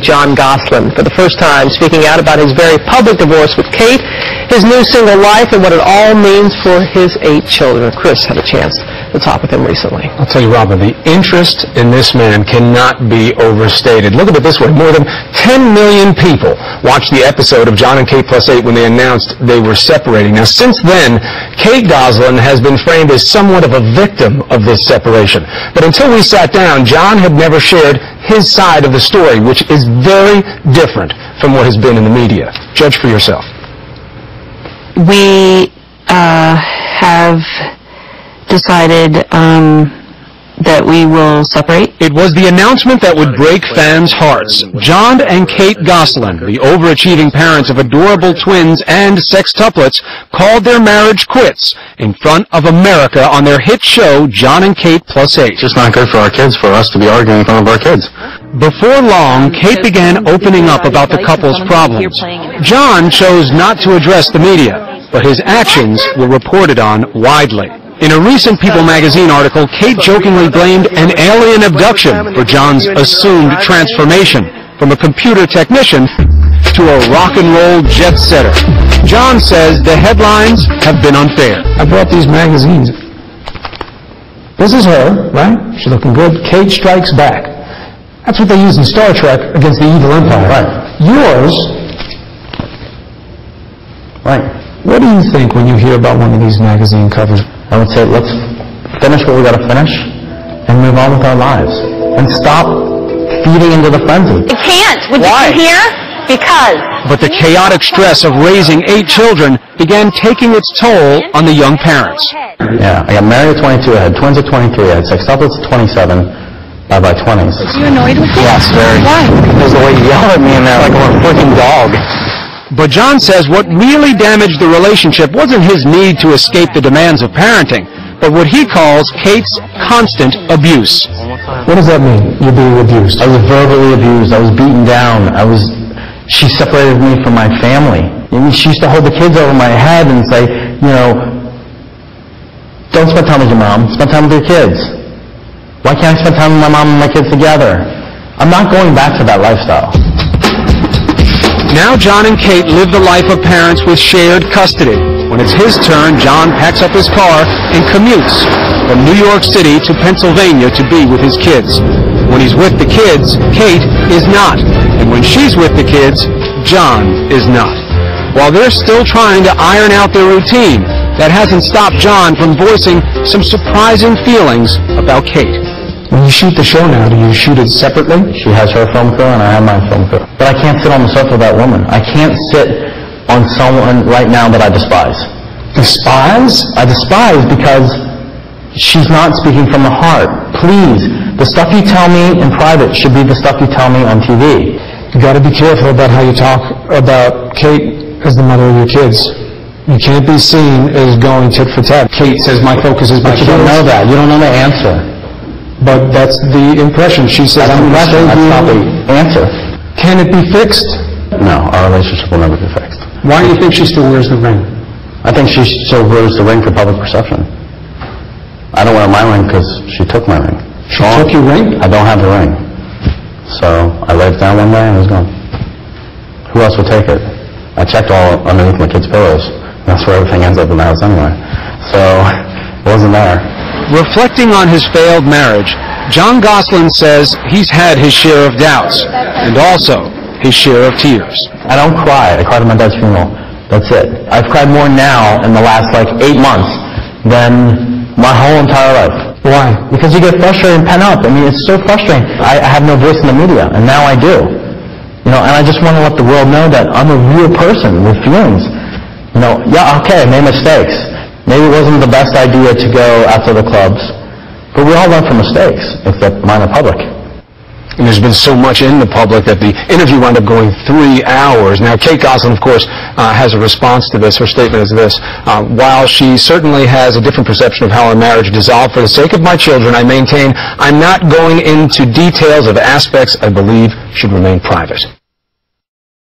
John Gosselin, for the first time speaking out about his very public divorce with Kate, his new single life, and what it all means for his 8 children. Chris had a chance to talk with him recently. I'll tell you, Robin, the interest in this man cannot be overstated. Look at it this way. More than 10 million people watched the episode of John and Kate Plus 8 when they announced they were separating. Now, since then, Kate Gosselin has been framed as somewhat of a victim of this separation. But until we sat down, John had never shared his side of the story, which is very different from what has been in the media. Judge for yourself. We have decided that we will separate. It was the announcement that would break fans' hearts. John and Kate Gosselin, the overachieving parents of adorable twins and sextuplets, called their marriage quits in front of America on their hit show, John and Kate Plus 8. It's just not good for our kids, for us to be arguing in front of our kids. Before long, Kate began opening up about the couple's problems. John chose not to address the media, but his actions were reported on widely. In a recent People magazine article, Kate jokingly blamed an alien abduction for John's assumed transformation from a computer technician to a rock and roll jet setter. John says the headlines have been unfair. I brought these magazines. This is her, right? She's looking good. Kate strikes back. That's what they use in Star Trek against the evil empire. Right. Yours. Right. What do you think when you hear about one of these magazine covers? I would say, let's finish what we got to finish and move on with our lives. And stop feeding into the frenzy. You can't. Would Why? you hear? Because. But the chaotic stress of raising 8 children began taking its toll on the young parents. Yeah, I got married at 22, I had twins at 23, I had sextuplets at 27, by my 20s. Are you annoyed with it? Yes, very. Why? Because the way you yell at me and like I'm a freaking dog. But John says what really damaged the relationship wasn't his need to escape the demands of parenting, but what he calls Kate's constant abuse. What does that mean, you're being abused? I was verbally abused, I was beaten down, she separated me from my family. I mean, she used to hold the kids over my head and say, you know, don't spend time with your mom, spend time with your kids. Why can't I spend time with my mom and my kids together? I'm not going back to that lifestyle. Now John and Kate live the life of parents with shared custody. When it's his turn, John packs up his car and commutes from New York City to Pennsylvania to be with his kids. When he's with the kids, Kate is not. And when she's with the kids, John is not. While they're still trying to iron out their routine, that hasn't stopped John from voicing some surprising feelings about Kate. When you shoot the show now, do you shoot it separately? She has her film crew and I have my film crew. But I can't sit on the sofa with that woman. I can't sit on someone right now that I despise. Despise? I despise because she's not speaking from the heart. Please, the stuff you tell me in private should be the stuff you tell me on TV. You got to be careful about how you talk about Kate as the mother of your kids. You can't be seen as going tit for tat. Kate says my focus is my But you kids. don't know that. You don't know the answer. But that's the impression. She says, That's not the answer. Can it be fixed? No, our relationship will never be fixed. Why do you think she still wears the ring? I think she still wears the ring for public perception. I don't wear my ring because she took my ring. She took your ring? I don't have the ring. So I laid it down one day and it was gone. Who else would take it? I checked all underneath my kids' pillows. That's where everything ends up in the house anyway. So it wasn't there. Reflecting on his failed marriage, John Gosselin says he's had his share of doubts and also his share of tears. I don't cry. I cried at my dad's funeral. That's it. I've cried more now in the last 8 months than my whole entire life. Why? Because you get frustrated and pent up. I mean, it's so frustrating. I have no voice in the media, and now I do. You know, and I just want to let the world know that I'm a real person with feelings. You know, yeah, okay, I made mistakes. Maybe it wasn't the best idea to go after the clubs, but we all learn from mistakes, except mine are public. And there's been so much in the public that the interview wound up going 3 hours. Now, Kate Gosselin, of course, has a response to this. Her statement is this: while she certainly has a different perception of how our marriage dissolved, for the sake of my children, I maintain I'm not going into details of aspects I believe should remain private.